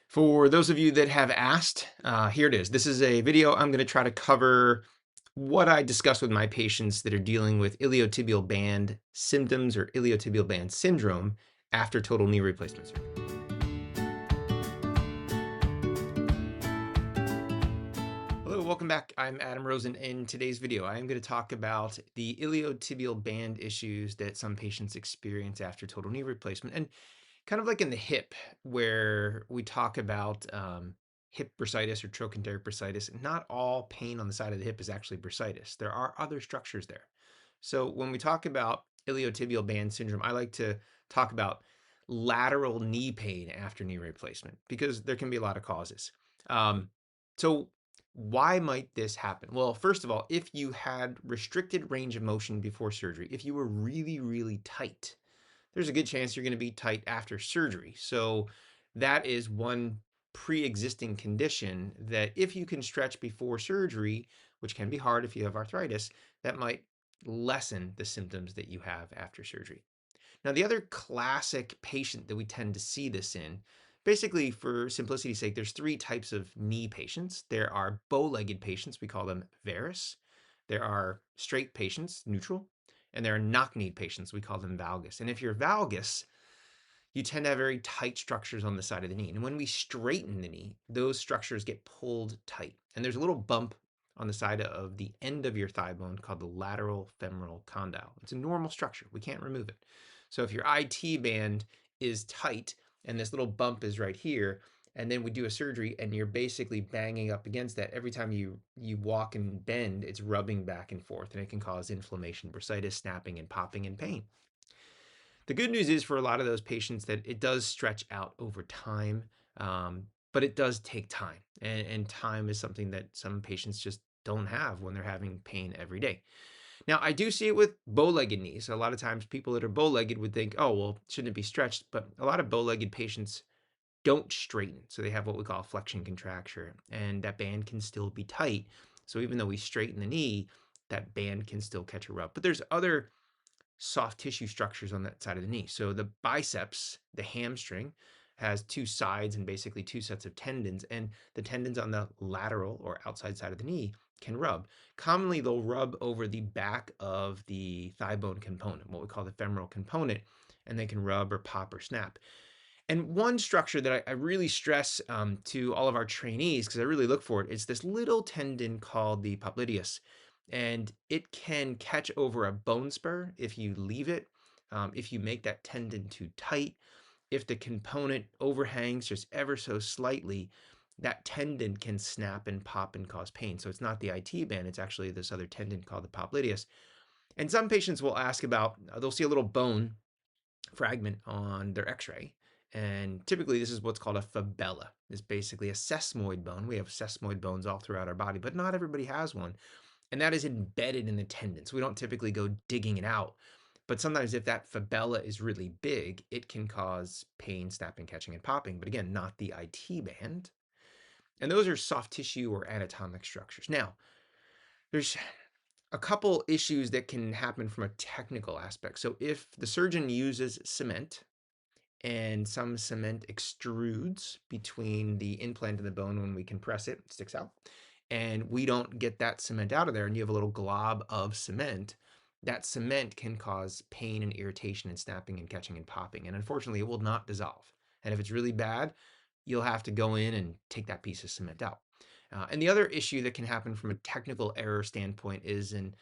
For those of you that have asked, here it is. This is a video I'm going to try to cover what I discuss with my patients that are dealing with iliotibial band symptoms or iliotibial band syndrome after total knee replacement surgery. Hello, welcome back. I'm Adam Rosen. In today's video, I am going to talk about the iliotibial band issues that some patients experience after total knee replacement. And kind of like in the hip, where we talk about hip bursitis or trochanteric bursitis, not all pain on the side of the hip is actually bursitis. There are other structures there. So when we talk about iliotibial band syndrome, I like to talk about lateral knee pain after knee replacement because there can be a lot of causes. So why might this happen? Well, first of all, if you had restricted range of motion before surgery, if you were really, really tight, there's a good chance you're going to be tight after surgery. So that is one pre-existing condition that if you can stretch before surgery, which can be hard if you have arthritis, that might lessen the symptoms that you have after surgery. Now, the other classic patient that we tend to see this in, basically for simplicity's sake, there's three types of knee patients. There are bow-legged patients, we call them varus. There are straight patients, neutral, and there are knock-kneed patients, we call them valgus. And if you're valgus, you tend to have very tight structures on the side of the knee. And when we straighten the knee, those structures get pulled tight. And there's a little bump on the side of the end of your thigh bone called the lateral femoral condyle. It's a normal structure. We can't remove it. So if your IT band is tight and this little bump is right here, and then we do a surgery and you're basically banging up against that, every time you walk and bend, it's rubbing back and forth, and it can cause inflammation, bursitis, snapping, and popping, and pain. The good news is for a lot of those patients that it does stretch out over time, but it does take time. And time is something that some patients just don't have when they're having pain every day. Now, I do see it with bow-legged knees. A lot of times people that are bow-legged would think, oh, well, shouldn't it be stretched? But a lot of bow-legged patients don't straighten. So they have what we call flexion contracture, and that band can still be tight. So even though we straighten the knee, that band can still catch a rub. But there's other soft tissue structures on that side of the knee. So the biceps, the hamstring, has two sides and basically two sets of tendons, and the tendons on the lateral or outside side of the knee can rub. Commonly, they'll rub over the back of the thigh bone component, what we call the femoral component, and they can rub or pop or snap. And one structure that I really stress to all of our trainees, because I really look for it, is this little tendon called the popliteus. And it can catch over a bone spur if you leave it, if you make that tendon too tight, if the component overhangs just ever so slightly, that tendon can snap and pop and cause pain. So it's not the IT band, it's actually this other tendon called the popliteus. And some patients will ask about, they'll see a little bone fragment on their x-ray. And typically this is what's called a fibella. It's basically a sesamoid bone. We have sesamoid bones all throughout our body, but not everybody has one. And that is embedded in the tendon. So we don't typically go digging it out. But sometimes if that fibella is really big, it can cause pain, snapping, catching, and popping. But again, not the IT band. And those are soft tissue or anatomic structures. Now, there's a couple issues that can happen from a technical aspect. So if the surgeon uses cement, and some cement extrudes between the implant and the bone when we compress it, it sticks out, and we don't get that cement out of there, and you have a little glob of cement, that cement can cause pain and irritation and snapping and catching and popping, and unfortunately it will not dissolve. And if it's really bad, you'll have to go in and take that piece of cement out. And the other issue that can happen from a technical error standpoint is an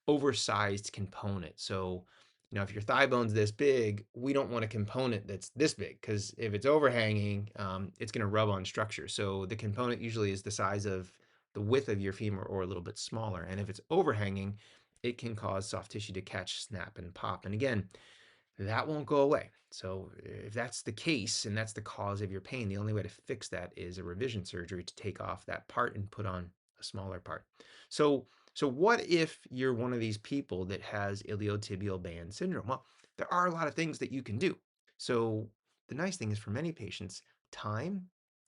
oversized component. So, if your thigh bone's this big, we don't want a component that's this big, because if it's overhanging, it's going to rub on structure. So the component usually is the size of the width of your femur or a little bit smaller. And if it's overhanging, it can cause soft tissue to catch, snap, and pop. And again, that won't go away. So if that's the case and that's the cause of your pain, the only way to fix that is a revision surgery to take off that part and put on a smaller part. So what if you're one of these people that has iliotibial band syndrome? Well, there are a lot of things that you can do. So the nice thing is for many patients, time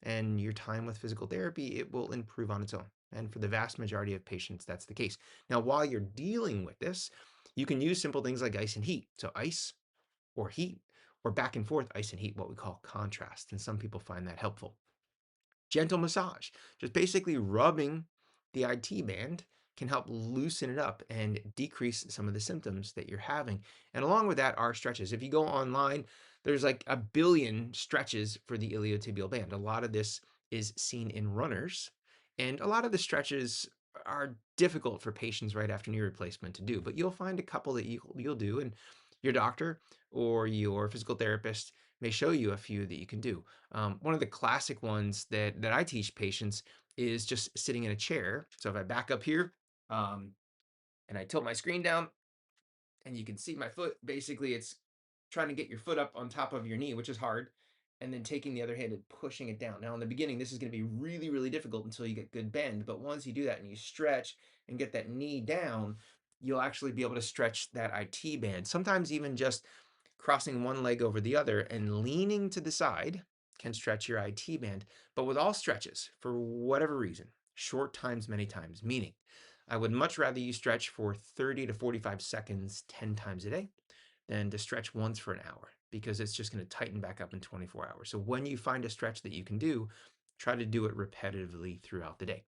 and your time with physical therapy, it will improve on its own. And for the vast majority of patients, that's the case. Now, while you're dealing with this, you can use simple things like ice and heat. So ice or heat or back and forth ice and heat, what we call contrast. And some people find that helpful. Gentle massage, just basically rubbing the IT band can help loosen it up and decrease some of the symptoms that you're having. And along with that are stretches. If you go online, there's like a billion stretches for the iliotibial band. A lot of this is seen in runners, and a lot of the stretches are difficult for patients right after knee replacement to do, but you'll find a couple that you'll do, and your doctor or your physical therapist may show you a few that you can do. One of the classic ones that I teach patients is just sitting in a chair. So if I back up here, um, and I tilt my screen down, and you can see my foot. Basically, it's trying to get your foot up on top of your knee, which is hard, and then taking the other hand and pushing it down. Now, in the beginning, this is going to be really, really difficult until you get good bend. But once you do that and you stretch and get that knee down, you'll actually be able to stretch that IT band. Sometimes even just crossing one leg over the other and leaning to the side can stretch your IT band. But with all stretches, for whatever reason, short times, many times, meaning I would much rather you stretch for 30 to 45 seconds 10 times a day than to stretch once for an hour, because it's just going to tighten back up in 24 hours. So when you find a stretch that you can do, try to do it repetitively throughout the day.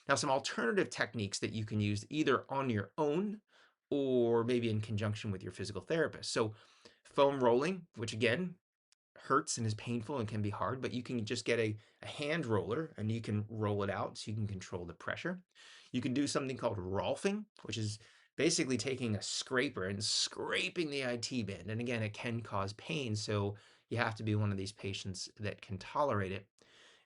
Now, some alternative techniques that you can use either on your own or maybe in conjunction with your physical therapist. So foam rolling, which again hurts and is painful and can be hard, but you can just get a hand roller and you can roll it out so you can control the pressure. You can do something called rolfing, which is basically taking a scraper and scraping the IT band. And again, it can cause pain, so you have to be one of these patients that can tolerate it.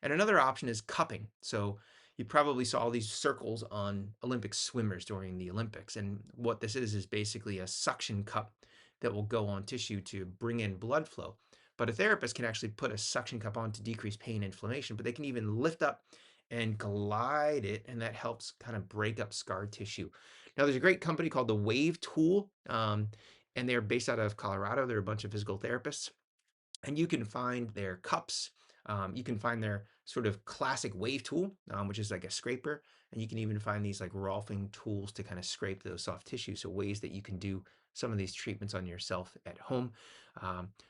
And another option is cupping. So you probably saw all these circles on Olympic swimmers during the Olympics. And what this is basically a suction cup that will go on tissue to bring in blood flow. But a therapist can actually put a suction cup on to decrease pain and inflammation, but they can even lift up and glide it, and that helps kind of break up scar tissue. Now, there's a great company called the Wave Tool, and they're based out of Colorado. They're a bunch of physical therapists, and you can find their cups. You can find their sort of classic wave tool, which is like a scraper. And you can even find these like rolfing tools to kind of scrape those soft tissues. So ways that you can do some of these treatments on yourself at home.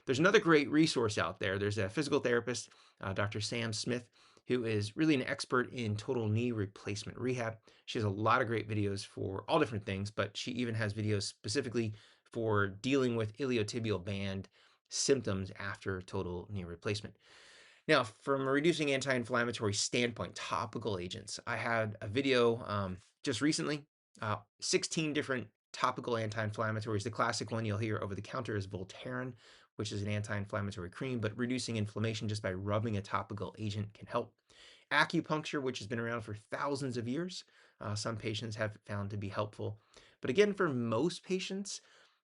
There's another great resource out there. There's a physical therapist, Dr. Sam Smith, who is really an expert in total knee replacement rehab. She has a lot of great videos for all different things, but she even has videos specifically for dealing with iliotibial band symptoms after total knee replacement. Now, from a reducing anti-inflammatory standpoint, topical agents, I had a video just recently, 16 different topical anti-inflammatories. The classic one you'll hear over the counter is Voltaren, which is an anti-inflammatory cream, but reducing inflammation just by rubbing a topical agent can help. Acupuncture, which has been around for thousands of years, some patients have found to be helpful. But again, for most patients,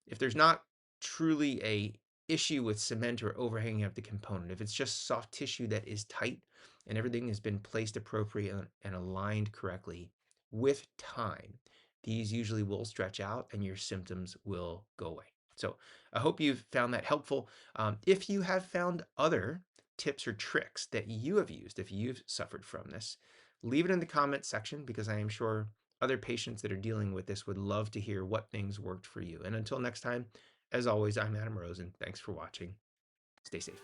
if there's not truly a issue with cement or overhanging of the component, if it's just soft tissue that is tight and everything has been placed appropriately and aligned correctly, with time, these usually will stretch out and your symptoms will go away. So I hope you've found that helpful. If you have found other tips or tricks that you have used, if you've suffered from this, leave it in the comment section, because I am sure other patients that are dealing with this would love to hear what things worked for you. And until next time, as always, I'm Adam Rosen. Thanks for watching. Stay safe.